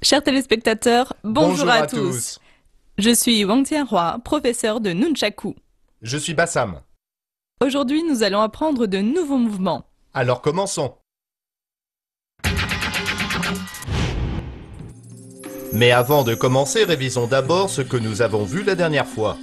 Chers téléspectateurs, bonjour à tous. tous. Je suis Wang Tianhua, professeur de Nunchaku. Je suis Bassam. Aujourd'hui, nous allons apprendre de nouveaux mouvements. Alors commençons. Mais avant de commencer, révisons d'abord ce que nous avons vu la dernière fois.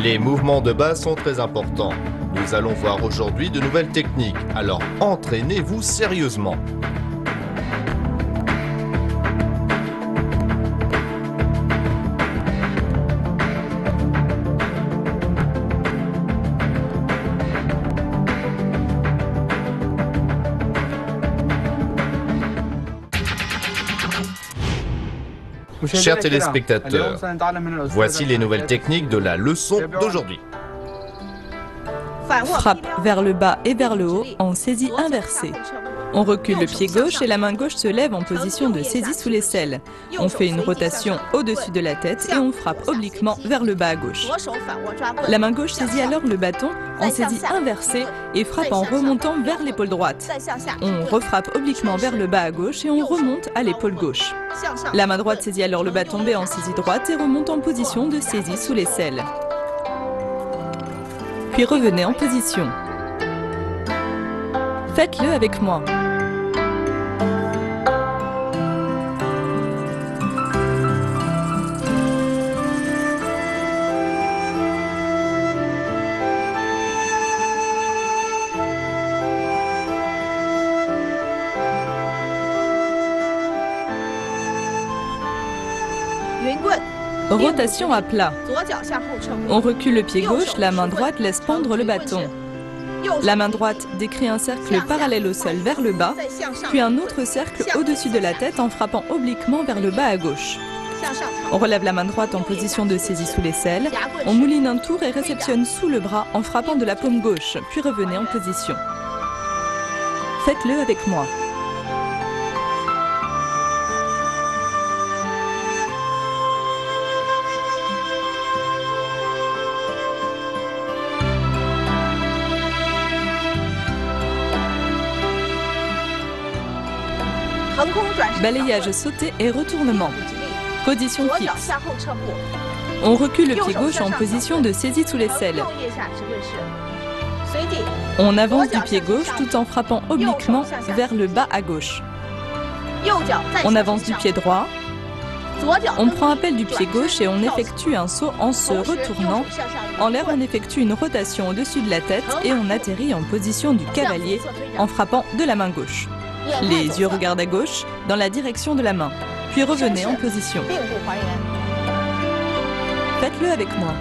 Les mouvements de base sont très importants. Nous allons voir aujourd'hui de nouvelles techniques, alors entraînez-vous sérieusement. Chers téléspectateurs, voici les nouvelles techniques de la leçon d'aujourd'hui. Frappe vers le bas et vers le haut en saisie inversée. On recule le pied gauche et la main gauche se lève en position de saisie sous l'aisselle. On fait une rotation au-dessus de la tête et on frappe obliquement vers le bas à gauche. La main gauche saisit alors le bâton en saisie inversée et frappe en remontant vers l'épaule droite. On refrappe obliquement vers le bas à gauche et on remonte à l'épaule gauche. La main droite saisit alors le bâton B en saisie droite et remonte en position de saisie sous l'aisselle. Puis revenez en position. Faites-le avec moi. Rotation à plat. On recule le pied gauche, la main droite laisse pendre le bâton. La main droite décrit un cercle parallèle au sol vers le bas, puis un autre cercle au-dessus de la tête en frappant obliquement vers le bas à gauche. On relève la main droite en position de saisie sous l'aisselle, on mouline un tour et réceptionne sous le bras en frappant de la paume gauche, puis revenez en position. Faites-le avec moi. Balayage sauté et retournement. Position fixe. On recule le pied gauche en position de saisie sous l'aisselle. On avance du pied gauche tout en frappant obliquement vers le bas à gauche. On avance du pied droit. On prend appel du pied gauche et on effectue un saut en se retournant. En l'air, on effectue une rotation au-dessus de la tête et on atterrit en position du cavalier en frappant de la main gauche. Les yeux regardent à gauche, dans la direction de la main. Puis revenez en position. Faites-le avec moi.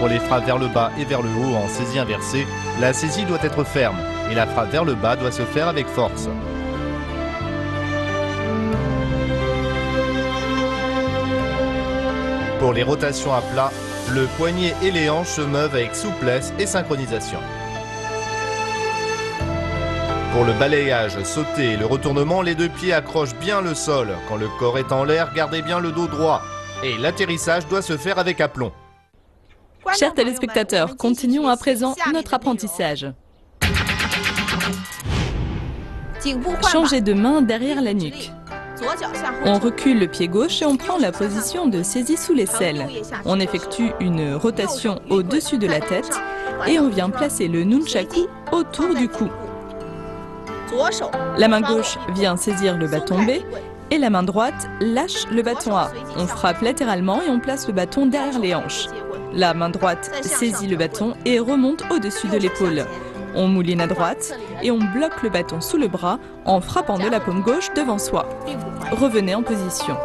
Pour les frappes vers le bas et vers le haut en saisie inversée, la saisie doit être ferme et la frappe vers le bas doit se faire avec force. Pour les rotations à plat, le poignet et les hanches se meuvent avec souplesse et synchronisation. Pour le balayage, sauter et le retournement, les deux pieds accrochent bien le sol. Quand le corps est en l'air, gardez bien le dos droit. Et l'atterrissage doit se faire avec aplomb. Chers téléspectateurs, continuons à présent notre apprentissage. Changez de main derrière la nuque. On recule le pied gauche et on prend la position de saisie sous l'aisselle. On effectue une rotation au-dessus de la tête et on vient placer le nunchaku autour du cou. La main gauche vient saisir le bâton B et la main droite lâche le bâton A. On frappe latéralement et on place le bâton derrière les hanches. La main droite saisit le bâton et remonte au-dessus de l'épaule. On mouline à droite et on bloque le bâton sous le bras en frappant de la paume gauche devant soi. Revenez en position.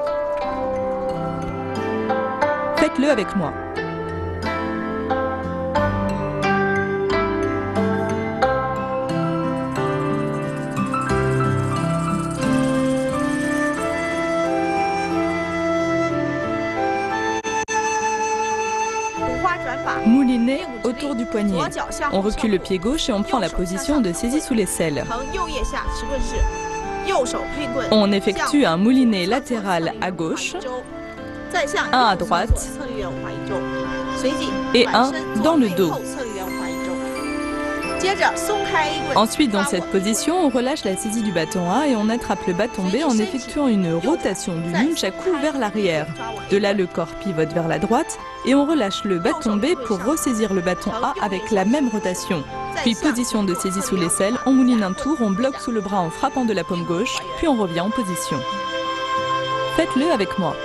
Faites-le avec moi. Mouliner autour du poignet. On recule le pied gauche et on prend la position de saisie sous l'aisselle. On effectue un moulinet latéral à gauche, un à droite et un dans le dos. Ensuite, dans cette position, on relâche la saisie du bâton A et on attrape le bâton B en effectuant une rotation du nunchaku vers l'arrière. De là, le corps pivote vers la droite et on relâche le bâton B pour ressaisir le bâton A avec la même rotation. Puis, position de saisie sous l'aisselle, on mouline un tour, on bloque sous le bras en frappant de la paume gauche, puis on revient en position. Faites-le avec moi.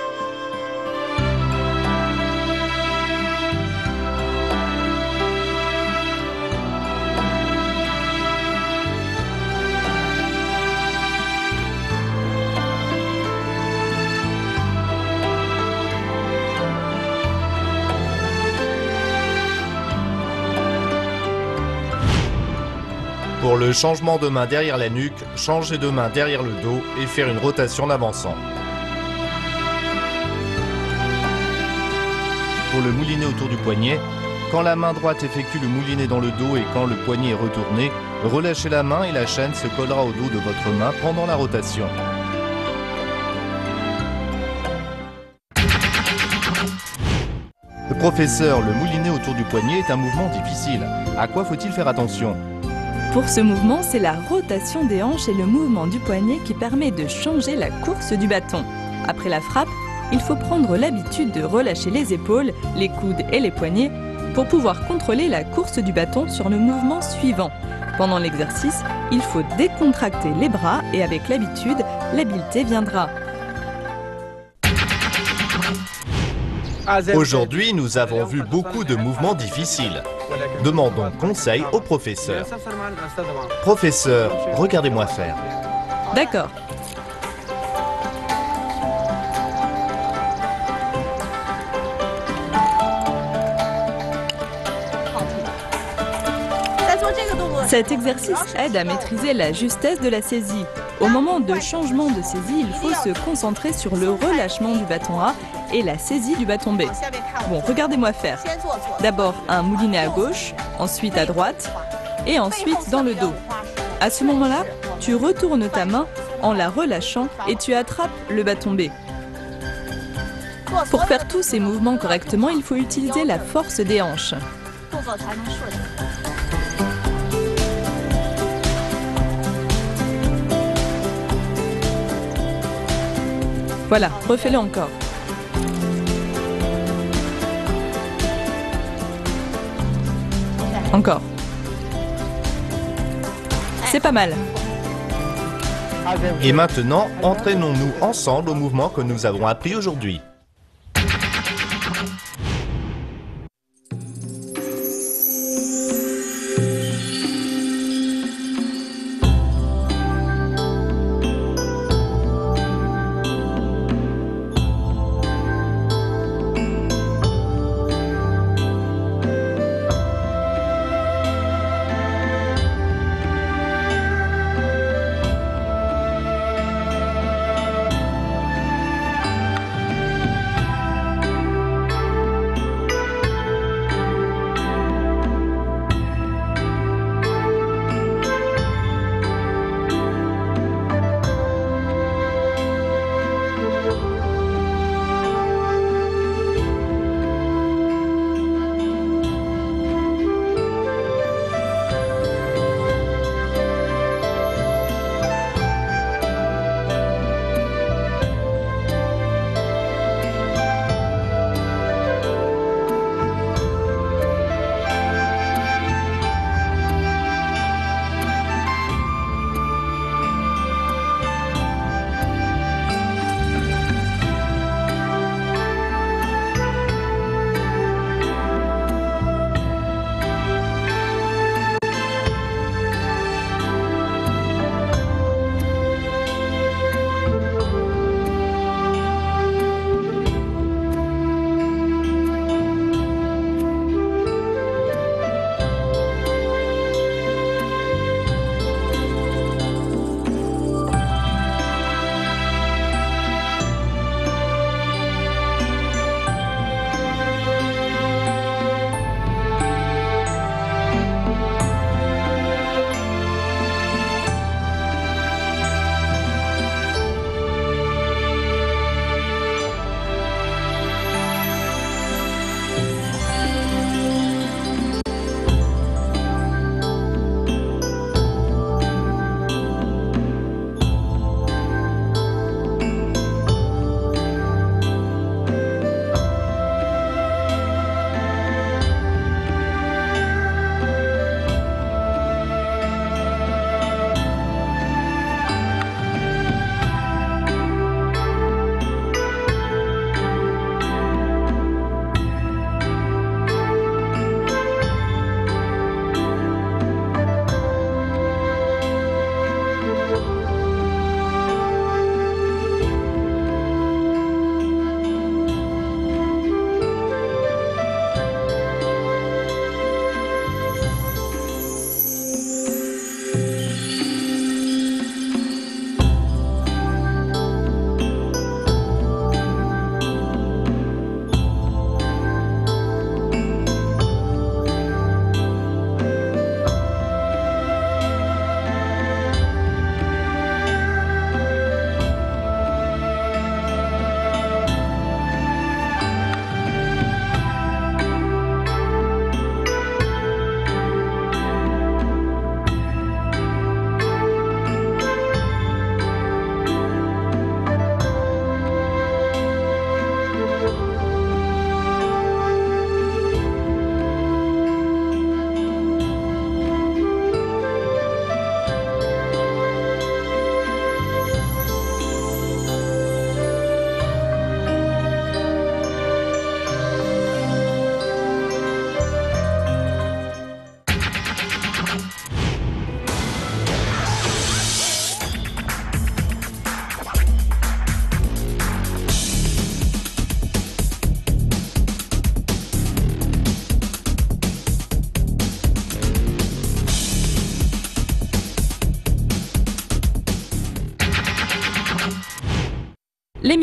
Pour le changement de main derrière la nuque, changer de main derrière le dos et faire une rotation en avançant. Pour le moulinet autour du poignet, quand la main droite effectue le moulinet dans le dos et quand le poignet est retourné, relâchez la main et la chaîne se collera au dos de votre main pendant la rotation. Professeur, le moulinet autour du poignet est un mouvement difficile. À quoi faut-il faire attention ? Pour ce mouvement, c'est la rotation des hanches et le mouvement du poignet qui permet de changer la course du bâton. Après la frappe, il faut prendre l'habitude de relâcher les épaules, les coudes et les poignets pour pouvoir contrôler la course du bâton sur le mouvement suivant. Pendant l'exercice, il faut décontracter les bras et avec l'habitude, l'habileté viendra. Aujourd'hui, nous avons vu beaucoup de mouvements difficiles. Demandons conseil au professeur. Professeur, regardez-moi faire. D'accord. Cet exercice aide à maîtriser la justesse de la saisie. Au moment de changement de saisie, il faut se concentrer sur le relâchement du bâton A et la saisie du bâton B. Bon, regardez-moi faire. D'abord un moulinet à gauche, ensuite à droite et ensuite dans le dos. À ce moment-là, tu retournes ta main en la relâchant et tu attrapes le bâton B. Pour faire tous ces mouvements correctement, il faut utiliser la force des hanches. Voilà, refais-le encore. Encore. C'est pas mal. Et maintenant, entraînons-nous ensemble au mouvement que nous avons appris aujourd'hui.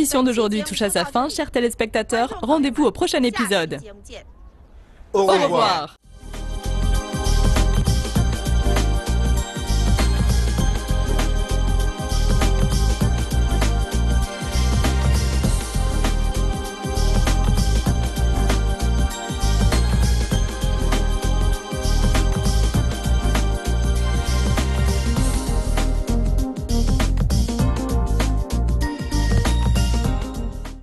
L'émission d'aujourd'hui touche à sa fin, chers téléspectateurs. Rendez-vous au prochain épisode. Au revoir.